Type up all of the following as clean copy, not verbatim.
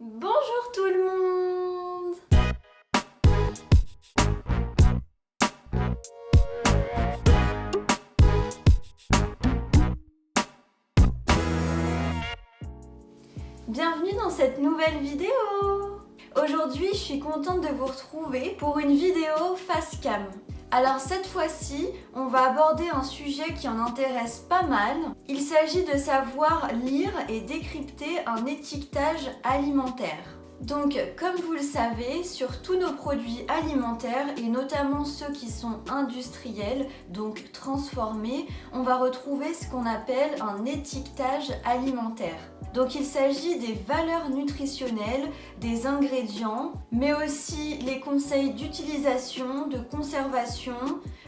Bonjour tout le monde! Bienvenue dans cette nouvelle vidéo! Aujourd'hui, je suis contente de vous retrouver pour une vidéo face cam. Alors cette fois-ci, on va aborder un sujet qui en intéresse pas mal. Il s'agit de savoir lire et décrypter un étiquetage alimentaire. Donc, comme vous le savez, sur tous nos produits alimentaires, et notamment ceux qui sont industriels, donc transformés, on va retrouver ce qu'on appelle un étiquetage alimentaire. Donc il s'agit des valeurs nutritionnelles, des ingrédients, mais aussi les conseils d'utilisation, de conservation,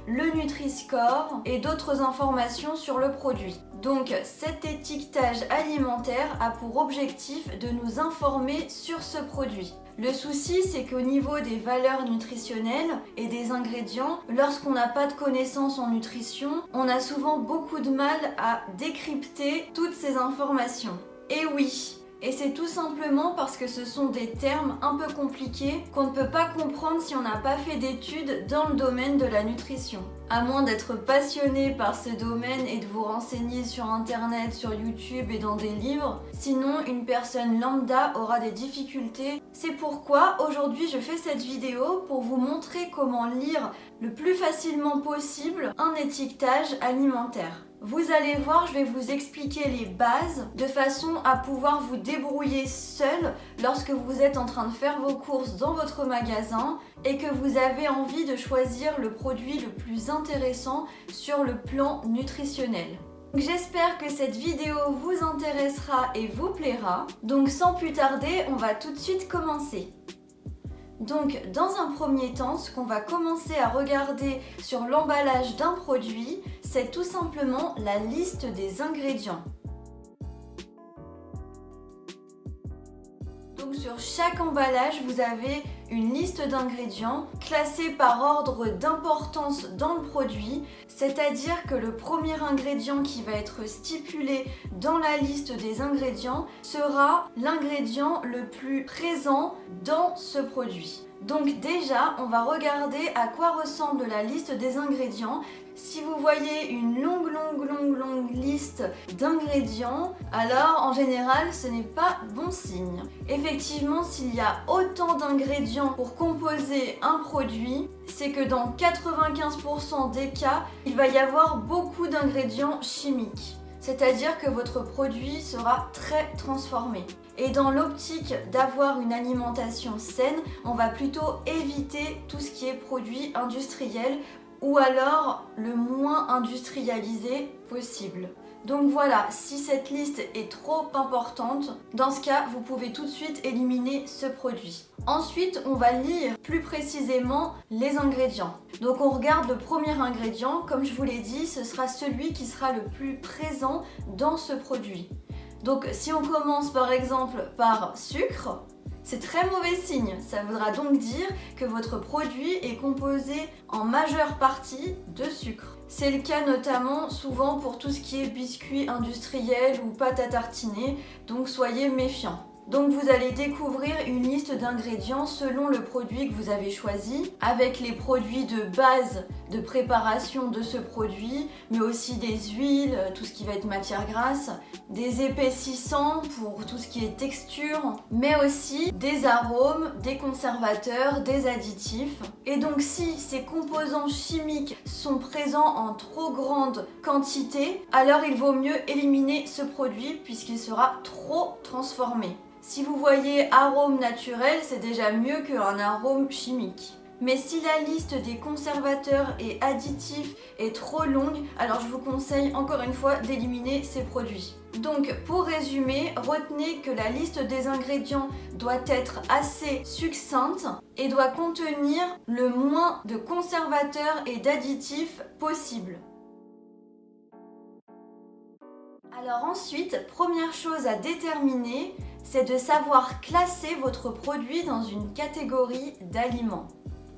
le Nutri-Score et d'autres informations sur le produit. Donc cet étiquetage alimentaire a pour objectif de nous informer sur ce produit. Le souci, c'est qu'au niveau des valeurs nutritionnelles et des ingrédients, lorsqu'on n'a pas de connaissances en nutrition, on a souvent beaucoup de mal à décrypter toutes ces informations. Et oui, et c'est tout simplement parce que ce sont des termes un peu compliqués qu'on ne peut pas comprendre si on n'a pas fait d'études dans le domaine de la nutrition. À moins d'être passionné par ce domaine et de vous renseigner sur internet, sur YouTube et dans des livres, sinon une personne lambda aura des difficultés. C'est pourquoi aujourd'hui je fais cette vidéo pour vous montrer comment lire le plus facilement possible un étiquetage alimentaire. Vous allez voir, je vais vous expliquer les bases de façon à pouvoir vous débrouiller seul lorsque vous êtes en train de faire vos courses dans votre magasin et que vous avez envie de choisir le produit le plus intéressant sur le plan nutritionnel. J'espère que cette vidéo vous intéressera et vous plaira. Donc sans plus tarder, on va tout de suite commencer. Donc dans un premier temps, ce qu'on va commencer à regarder sur l'emballage d'un produit, c'est tout simplement la liste des ingrédients. Donc sur chaque emballage, vous avez une liste d'ingrédients classée par ordre d'importance dans le produit, c'est-à-dire que le premier ingrédient qui va être stipulé dans la liste des ingrédients sera l'ingrédient le plus présent dans ce produit. Donc déjà, on va regarder à quoi ressemble la liste des ingrédients. Si vous voyez une longue liste d'ingrédients, alors en général ce n'est pas bon signe. Effectivement, s'il y a autant d'ingrédients pour composer un produit, c'est que dans 95% des cas, il va y avoir beaucoup d'ingrédients chimiques. C'est-à-dire que votre produit sera très transformé. Et dans l'optique d'avoir une alimentation saine, on va plutôt éviter tout ce qui est produits industriels ou alors le moins industrialisé possible. Donc voilà, si cette liste est trop importante, dans ce cas, vous pouvez tout de suite éliminer ce produit. Ensuite, on va lire plus précisément les ingrédients. Donc on regarde le premier ingrédient, comme je vous l'ai dit, ce sera celui qui sera le plus présent dans ce produit. Donc si on commence par exemple par sucre, c'est très mauvais signe. Ça voudra donc dire que votre produit est composé en majeure partie de sucre. C'est le cas notamment souvent pour tout ce qui est biscuits industriels ou pâte à tartiner, donc soyez méfiants. Donc vous allez découvrir une liste d'ingrédients selon le produit que vous avez choisi, avec les produits de base de préparation de ce produit, mais aussi des huiles, tout ce qui va être matière grasse, des épaississants pour tout ce qui est texture, mais aussi des arômes, des conservateurs, des additifs. Et donc si ces composants chimiques sont présents en trop grande quantité, alors il vaut mieux éliminer ce produit puisqu'il sera trop transformé. Si vous voyez arôme naturel, c'est déjà mieux qu'un arôme chimique. Mais si la liste des conservateurs et additifs est trop longue, alors je vous conseille encore une fois d'éliminer ces produits. Donc pour résumer, retenez que la liste des ingrédients doit être assez succincte et doit contenir le moins de conservateurs et d'additifs possible. Alors ensuite, première chose à déterminer, c'est de savoir classer votre produit dans une catégorie d'aliments,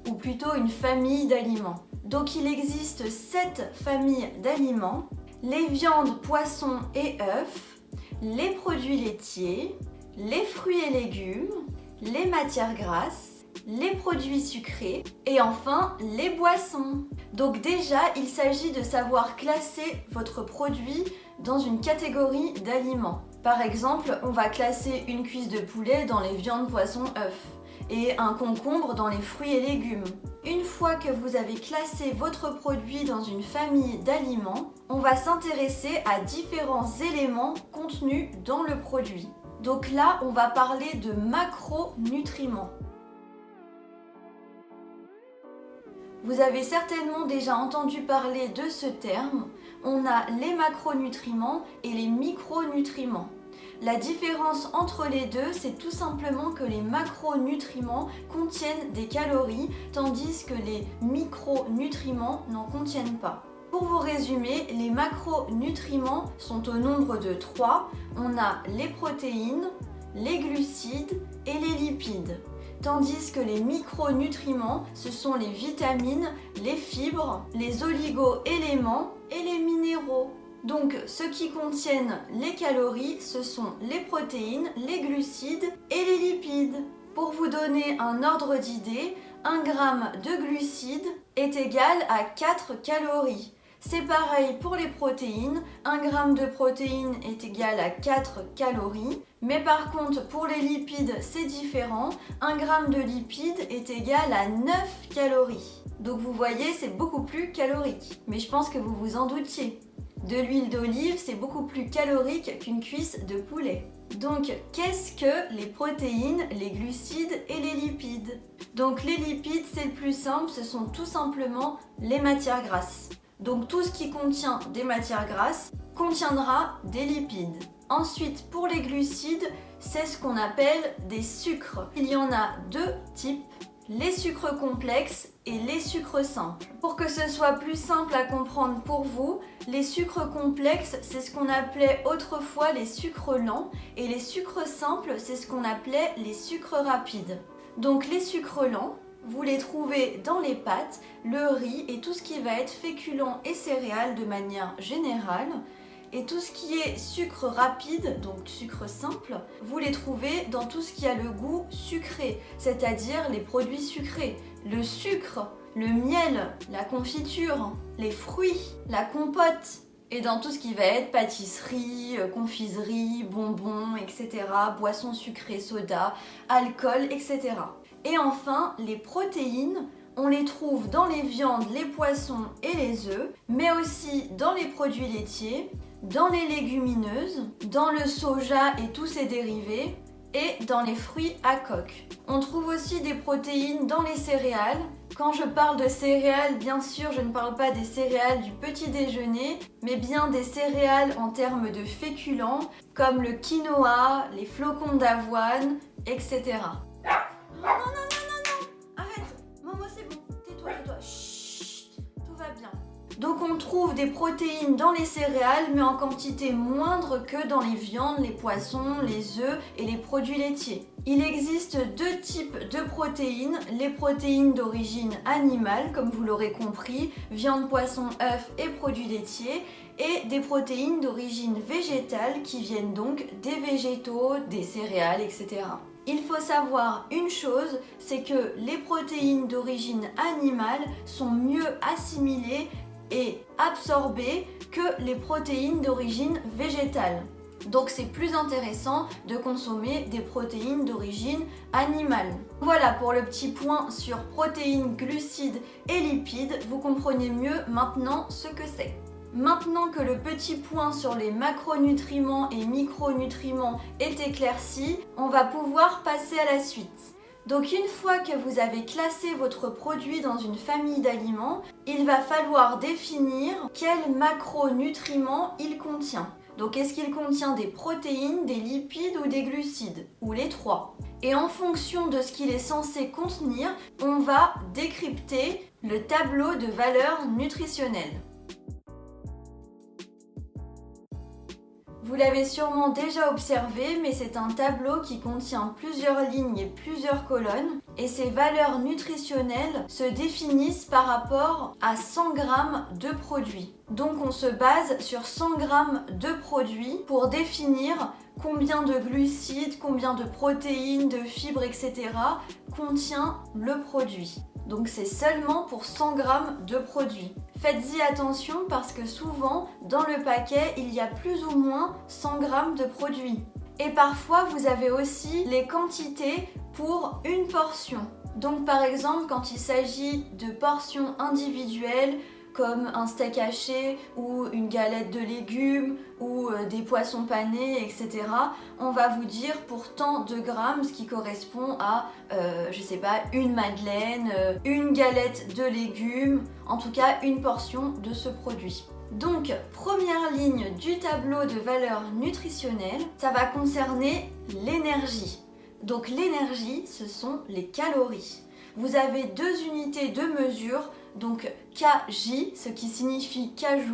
ou plutôt une famille d'aliments. Donc il existe 7 familles d'aliments: les viandes, poissons et œufs, les produits laitiers, les fruits et légumes, les matières grasses, les produits sucrés et enfin les boissons. Donc déjà, il s'agit de savoir classer votre produit dans une catégorie d'aliments. Par exemple, on va classer une cuisse de poulet dans les viandes, poissons, œufs et un concombre dans les fruits et légumes. Une fois que vous avez classé votre produit dans une famille d'aliments, on va s'intéresser à différents éléments contenus dans le produit. Donc là, on va parler de macronutriments. Vous avez certainement déjà entendu parler de ce terme. On a les macronutriments et les micronutriments. La différence entre les deux, c'est tout simplement que les macronutriments contiennent des calories, tandis que les micronutriments n'en contiennent pas. Pour vous résumer, les macronutriments sont au nombre de 3. On a les protéines, les glucides et les lipides. Tandis que les micronutriments, ce sont les vitamines, les fibres, les oligo-éléments et les minéraux. Donc, ceux qui contiennent les calories, ce sont les protéines, les glucides et les lipides. Pour vous donner un ordre d'idée, 1 g de glucides est égal à 4 calories. C'est pareil pour les protéines, 1 g de protéines est égal à 4 calories. Mais par contre, pour les lipides, c'est différent. 1 g de lipides est égal à 9 calories. Donc vous voyez, c'est beaucoup plus calorique. Mais je pense que vous vous en doutiez. De l'huile d'olive, c'est beaucoup plus calorique qu'une cuisse de poulet. Donc, qu'est-ce que les protéines, les glucides et les lipides? Donc, les lipides, c'est le plus simple, ce sont tout simplement les matières grasses. Donc, tout ce qui contient des matières grasses contiendra des lipides. Ensuite, pour les glucides, c'est ce qu'on appelle des sucres. Il y en a 2 types. Les sucres complexes et les sucres simples. Pour que ce soit plus simple à comprendre pour vous, les sucres complexes, c'est ce qu'on appelait autrefois les sucres lents et les sucres simples, c'est ce qu'on appelait les sucres rapides. Donc les sucres lents, vous les trouvez dans les pâtes, le riz et tout ce qui va être féculent et céréales de manière générale. Et tout ce qui est sucre rapide, donc sucre simple, vous les trouvez dans tout ce qui a le goût sucré, c'est-à-dire les produits sucrés. Le sucre, le miel, la confiture, les fruits, la compote. Et dans tout ce qui va être pâtisserie, confiserie, bonbons, etc., boissons sucrées, soda, alcool, etc. Et enfin, les protéines. On les trouve dans les viandes, les poissons et les œufs, mais aussi dans les produits laitiers, dans les légumineuses, dans le soja et tous ses dérivés, et dans les fruits à coque. On trouve aussi des protéines dans les céréales. Quand je parle de céréales, bien sûr, je ne parle pas des céréales du petit déjeuner, mais bien des céréales en termes de féculents, comme le quinoa, les flocons d'avoine, etc. Non, non, non, non, non, arrête. Momo, c'est bon. Tais-toi, tais-toi. Chut, tout va bien. Donc on trouve des protéines dans les céréales, mais en quantité moindre que dans les viandes, les poissons, les œufs et les produits laitiers. Il existe 2 types de protéines, les protéines d'origine animale, comme vous l'aurez compris, viande, poisson, œufs et produits laitiers, et des protéines d'origine végétale qui viennent donc des végétaux, des céréales, etc. Il faut savoir une chose, c'est que les protéines d'origine animale sont mieux assimilées et absorbées que les protéines d'origine végétale. Donc c'est plus intéressant de consommer des protéines d'origine animale. Voilà pour le petit point sur protéines, glucides et lipides. Vous comprenez mieux maintenant ce que c'est. Maintenant que le petit point sur les macronutriments et micronutriments est éclairci, on va pouvoir passer à la suite. Donc une fois que vous avez classé votre produit dans une famille d'aliments, il va falloir définir quels macronutriments il contient. Donc est-ce qu'il contient des protéines, des lipides ou des glucides? Ou les 3. Et en fonction de ce qu'il est censé contenir, on va décrypter le tableau de valeurs nutritionnelles. Vous l'avez sûrement déjà observé, mais c'est un tableau qui contient plusieurs lignes et plusieurs colonnes. Et ces valeurs nutritionnelles se définissent par rapport à 100 grammes de produits. Donc on se base sur 100 grammes de produits pour définir combien de glucides, combien de protéines, de fibres, etc. contient le produit. Donc c'est seulement pour 100 grammes de produits. Faites-y attention parce que souvent, dans le paquet, il y a plus ou moins 100 grammes de produits. Et parfois, vous avez aussi les quantités pour une portion. Donc par exemple, quand il s'agit de portions individuelles, comme un steak haché ou une galette de légumes ou des poissons panés, etc. On va vous dire pour tant de grammes, ce qui correspond à, je sais pas, une madeleine, une galette de légumes, en tout cas une portion de ce produit. Donc, première ligne du tableau de valeurs nutritionnelles, ça va concerner l'énergie. Donc l'énergie, ce sont les calories. Vous avez deux unités de mesure, donc kJ, ce qui signifie kJ,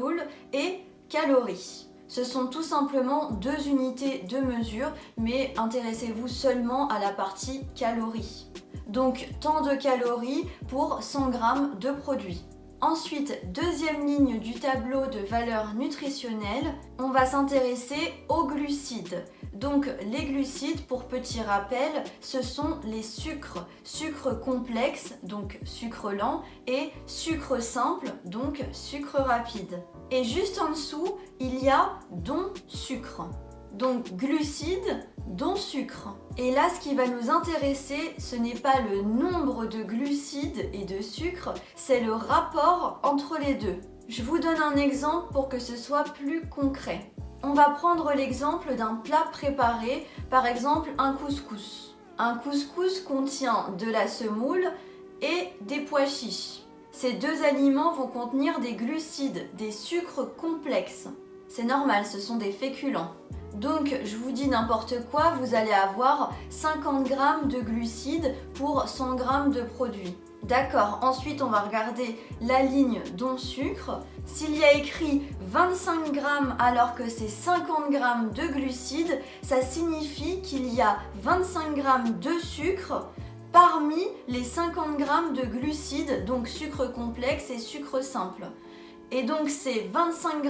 et calories. Ce sont tout simplement deux unités de mesure, mais intéressez-vous seulement à la partie calories. Donc tant de calories pour 100 g de produit. Ensuite, deuxième ligne du tableau de valeurs nutritionnelles, on va s'intéresser aux glucides. Donc les glucides, pour petit rappel, ce sont les sucres. Sucre complexe, donc sucre lent, et sucre simple, donc sucre rapide. Et juste en dessous, il y a don sucre. Donc glucides, don sucre. Et là, ce qui va nous intéresser, ce n'est pas le nombre de glucides et de sucre, c'est le rapport entre les deux. Je vous donne un exemple pour que ce soit plus concret. On va prendre l'exemple d'un plat préparé, par exemple un couscous. Un couscous contient de la semoule et des pois chiches. Ces deux aliments vont contenir des glucides, des sucres complexes. C'est normal, ce sont des féculents. Donc, je vous dis n'importe quoi, vous allez avoir 50 g de glucides pour 100 g de produit. D'accord, ensuite on va regarder la ligne don sucre. S'il y a écrit 25 g alors que c'est 50 g de glucides, ça signifie qu'il y a 25 g de sucre parmi les 50 g de glucides, donc sucre complexe et sucre simple. Et donc ces 25 g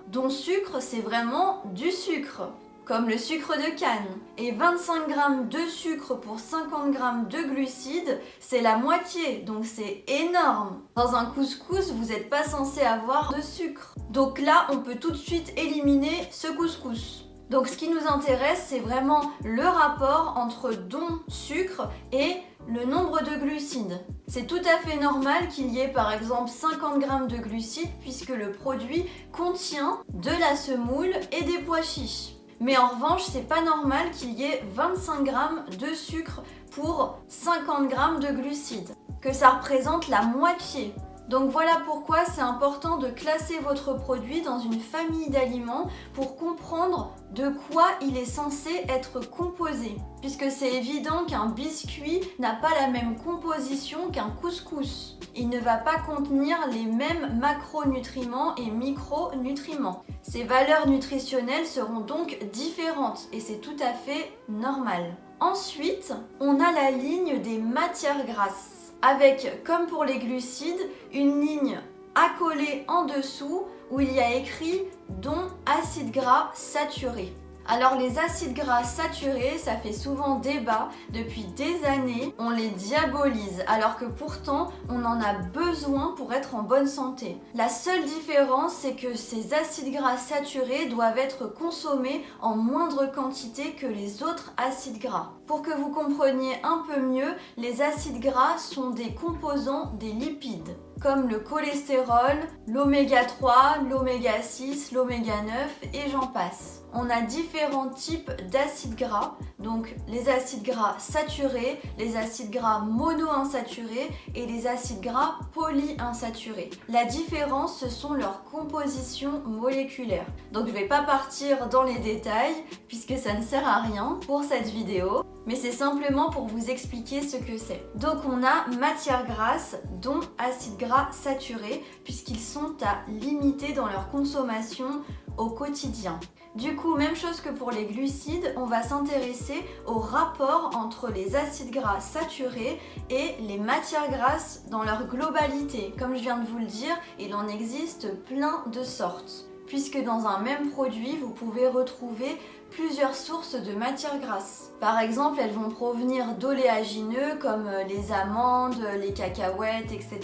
don sucre, c'est vraiment du sucre, comme le sucre de canne. Et 25 g de sucre pour 50 g de glucides, c'est la moitié, donc c'est énorme. Dans un couscous, vous n'êtes pas censé avoir de sucre. Donc là, on peut tout de suite éliminer ce couscous. Donc ce qui nous intéresse, c'est vraiment le rapport entre don sucre et le nombre de glucides. C'est tout à fait normal qu'il y ait par exemple 50 g de glucides puisque le produit contient de la semoule et des pois chiches. Mais en revanche, c'est pas normal qu'il y ait 25 g de sucre pour 50 g de glucides, que ça représente la moitié. Donc voilà pourquoi c'est important de classer votre produit dans une famille d'aliments pour comprendre de quoi il est censé être composé. Puisque c'est évident qu'un biscuit n'a pas la même composition qu'un couscous. Il ne va pas contenir les mêmes macronutriments et micronutriments. Ces valeurs nutritionnelles seront donc différentes et c'est tout à fait normal. Ensuite, on a la ligne des matières grasses, avec, comme pour les glucides, une ligne accolée en dessous où il y a écrit « dont acides gras saturés ». Alors les acides gras saturés, ça fait souvent débat. Depuis des années, on les diabolise, alors que pourtant, on en a besoin pour être en bonne santé. La seule différence, c'est que ces acides gras saturés doivent être consommés en moindre quantité que les autres acides gras. Pour que vous compreniez un peu mieux, les acides gras sont des composants des lipides, comme le cholestérol, l'oméga 3, l'oméga 6, l'oméga 9 et j'en passe. On a différents types d'acides gras, donc les acides gras saturés, les acides gras monoinsaturés et les acides gras polyinsaturés. La différence, ce sont leurs compositions moléculaires. Donc je ne vais pas partir dans les détails puisque ça ne sert à rien pour cette vidéo, mais c'est simplement pour vous expliquer ce que c'est. Donc on a matières grasses, dont acides gras saturés, puisqu'ils sont à limiter dans leur consommation au quotidien. Du coup, même chose que pour les glucides, on va s'intéresser au rapport entre les acides gras saturés et les matières grasses dans leur globalité. Comme je viens de vous le dire, il en existe plein de sortes, puisque dans un même produit, vous pouvez retrouver plusieurs sources de matières grasses. Par exemple, elles vont provenir d'oléagineux comme les amandes, les cacahuètes, etc.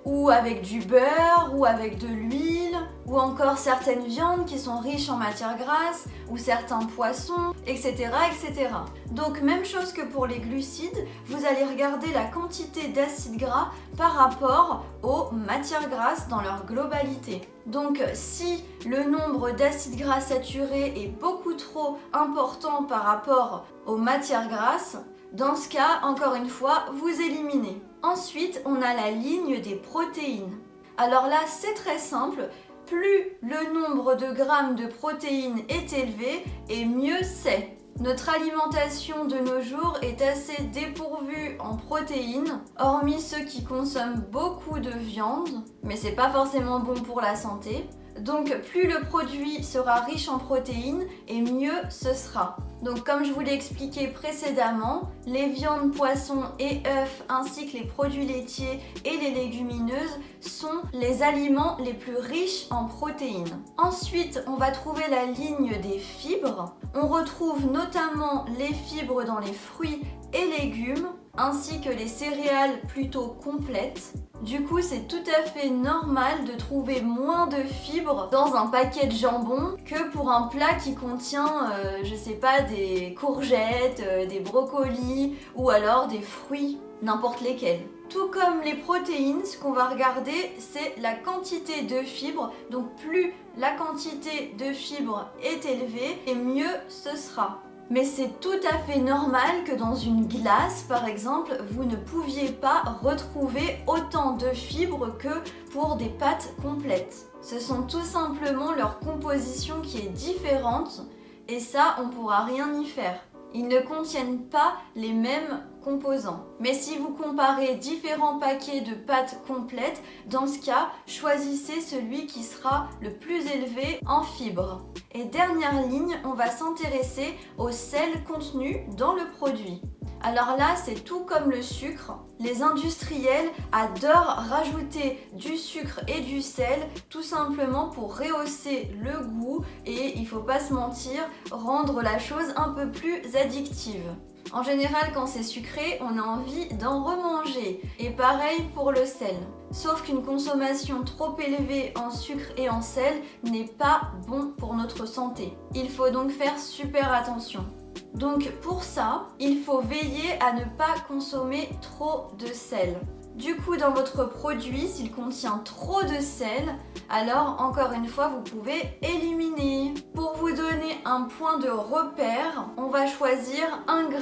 Ou avec du beurre, ou avec de l'huile, ou encore certaines viandes qui sont riches en matières grasses, ou certains poissons, etc., etc. Donc même chose que pour les glucides, vous allez regarder la quantité d'acides gras par rapport aux matières grasses dans leur globalité. Donc si le nombre d'acides gras saturés est beaucoup trop important par rapport aux matières grasses, dans ce cas, encore une fois, vous éliminez. Ensuite, on a la ligne des protéines. Alors là, c'est très simple. Plus le nombre de grammes de protéines est élevé, et mieux c'est. Notre alimentation de nos jours est assez dépourvue en protéines, hormis ceux qui consomment beaucoup de viande, mais c'est pas forcément bon pour la santé. Donc plus le produit sera riche en protéines et mieux ce sera. Donc comme je vous l'ai expliqué précédemment, les viandes, poissons et œufs ainsi que les produits laitiers et les légumineuses sont les aliments les plus riches en protéines. Ensuite, on va trouver la ligne des fibres. On retrouve notamment les fibres dans les fruits et légumes, ainsi que les céréales plutôt complètes. Du coup, c'est tout à fait normal de trouver moins de fibres dans un paquet de jambon que pour un plat qui contient, je sais pas, des courgettes, des brocolis ou alors des fruits, n'importe lesquels. Tout comme les protéines, ce qu'on va regarder, c'est la quantité de fibres. Donc plus la quantité de fibres est élevée, et mieux ce sera. Mais c'est tout à fait normal que dans une glace, par exemple, vous ne pouviez pas retrouver autant de fibres que pour des pâtes complètes. Ce sont tout simplement leur composition qui est différente, et ça, on ne pourra rien y faire. Ils ne contiennent pas les mêmes composants. Mais si vous comparez différents paquets de pâtes complètes, dans ce cas, choisissez celui qui sera le plus élevé en fibres. Et dernière ligne, on va s'intéresser au sel contenu dans le produit. Alors là, c'est tout comme le sucre. Les industriels adorent rajouter du sucre et du sel tout simplement pour rehausser le goût et, il faut pas se mentir, rendre la chose un peu plus addictive. En général, quand c'est sucré, on a envie d'en remanger. Et pareil pour le sel. Sauf qu'une consommation trop élevée en sucre et en sel n'est pas bon pour notre santé. Il faut donc faire super attention. Donc pour ça, il faut veiller à ne pas consommer trop de sel. Du coup, dans votre produit, s'il contient trop de sel, alors encore une fois, vous pouvez éliminer. Pour vous donner un point de repère, on va choisir 1 g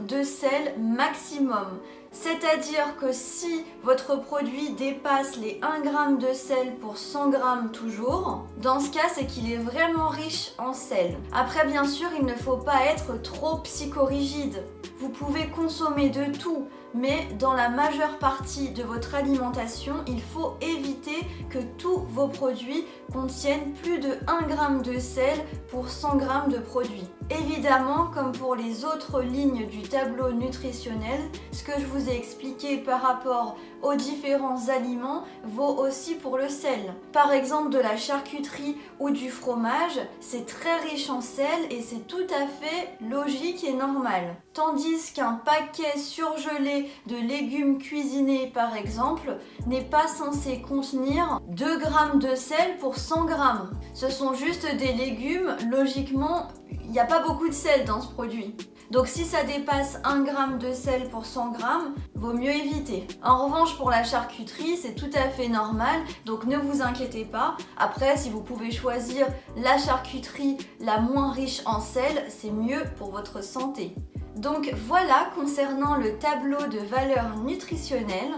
de sel maximum. C'est-à-dire que si votre produit dépasse les 1 g de sel pour 100 g toujours, dans ce cas, c'est qu'il est vraiment riche en sel. Après, bien sûr, il ne faut pas être trop psychorigide. Vous pouvez consommer de tout, mais dans la majeure partie de votre alimentation, il faut éviter que tous vos produits contiennent plus de 1 g de sel pour 100 g de produit. Évidemment, comme pour les autres lignes du tableau nutritionnel, ce que je vous ai expliqué par rapport aux différents aliments vaut aussi pour le sel. Par exemple, de la charcuterie ou du fromage, c'est très riche en sel et c'est tout à fait logique et normal. Tandis qu'un paquet surgelé de légumes cuisinés, par exemple, n'est pas censé contenir 2 g de sel pour 100 g. Ce sont juste des légumes, logiquement, il n'y a pas beaucoup de sel dans ce produit. Donc si ça dépasse 1 g de sel pour 100 g, vaut mieux éviter. En revanche, pour la charcuterie, c'est tout à fait normal, donc ne vous inquiétez pas. Après, si vous pouvez choisir la charcuterie la moins riche en sel, c'est mieux pour votre santé. Donc voilà concernant le tableau de valeurs nutritionnelles.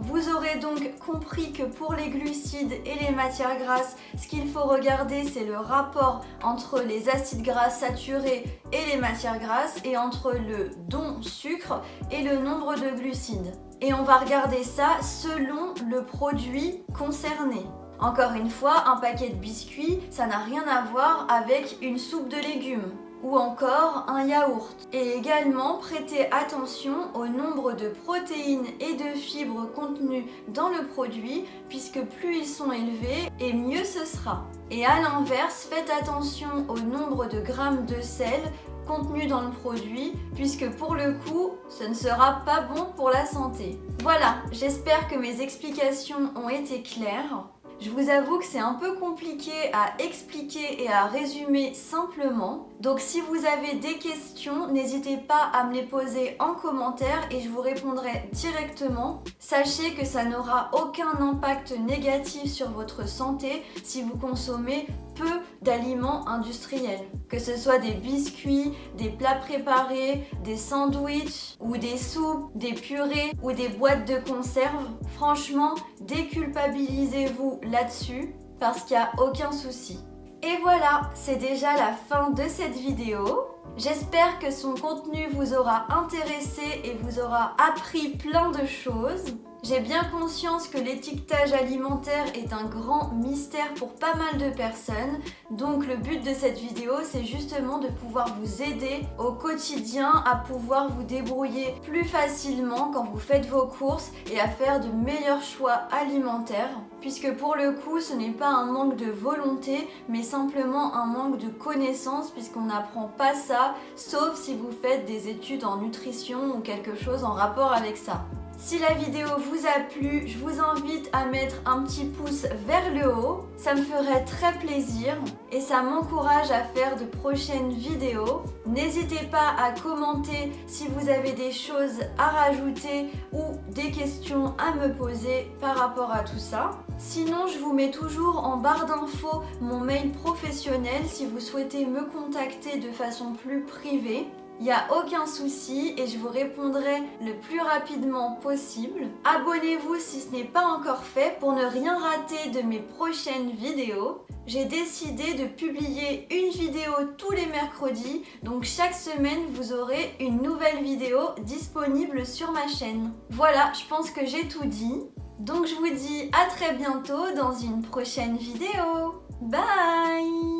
Vous aurez donc compris que pour les glucides et les matières grasses, ce qu'il faut regarder, c'est le rapport entre les acides gras saturés et les matières grasses et entre le don sucre et le nombre de glucides. Et on va regarder ça selon le produit concerné. Encore une fois, un paquet de biscuits, ça n'a rien à voir avec une soupe de légumes ou encore un yaourt. Et également, prêtez attention au nombre de protéines et de fibres contenues dans le produit, puisque plus ils sont élevés, et mieux ce sera. Et à l'inverse, faites attention au nombre de grammes de sel contenu dans le produit, puisque pour le coup, ce ne sera pas bon pour la santé. Voilà, j'espère que mes explications ont été claires. Je vous avoue que c'est un peu compliqué à expliquer et à résumer simplement. Donc si vous avez des questions, n'hésitez pas à me les poser en commentaire et je vous répondrai directement. Sachez que ça n'aura aucun impact négatif sur votre santé si vous consommez peu d'aliments industriels. Que ce soit des biscuits, des plats préparés, des sandwichs ou des soupes, des purées ou des boîtes de conserve. Franchement, déculpabilisez-vous là-dessus parce qu'il n'y a aucun souci. Et voilà, c'est déjà la fin de cette vidéo. J'espère que son contenu vous aura intéressé et vous aura appris plein de choses. J'ai bien conscience que l'étiquetage alimentaire est un grand mystère pour pas mal de personnes. Donc le but de cette vidéo, c'est justement de pouvoir vous aider au quotidien à pouvoir vous débrouiller plus facilement quand vous faites vos courses et à faire de meilleurs choix alimentaires. Puisque pour le coup, ce n'est pas un manque de volonté, mais simplement un manque de connaissances, puisqu'on n'apprend pas ça, sauf si vous faites des études en nutrition ou quelque chose en rapport avec ça. Si la vidéo vous a plu, je vous invite à mettre un petit pouce vers le haut, ça me ferait très plaisir et ça m'encourage à faire de prochaines vidéos. N'hésitez pas à commenter si vous avez des choses à rajouter ou des questions à me poser par rapport à tout ça. Sinon, je vous mets toujours en barre d'infos mon mail professionnel si vous souhaitez me contacter de façon plus privée. Il n'y a aucun souci et je vous répondrai le plus rapidement possible. Abonnez-vous si ce n'est pas encore fait pour ne rien rater de mes prochaines vidéos. J'ai décidé de publier une vidéo tous les mercredis, donc chaque semaine vous aurez une nouvelle vidéo disponible sur ma chaîne. Voilà, je pense que j'ai tout dit. Donc je vous dis à très bientôt dans une prochaine vidéo. Bye!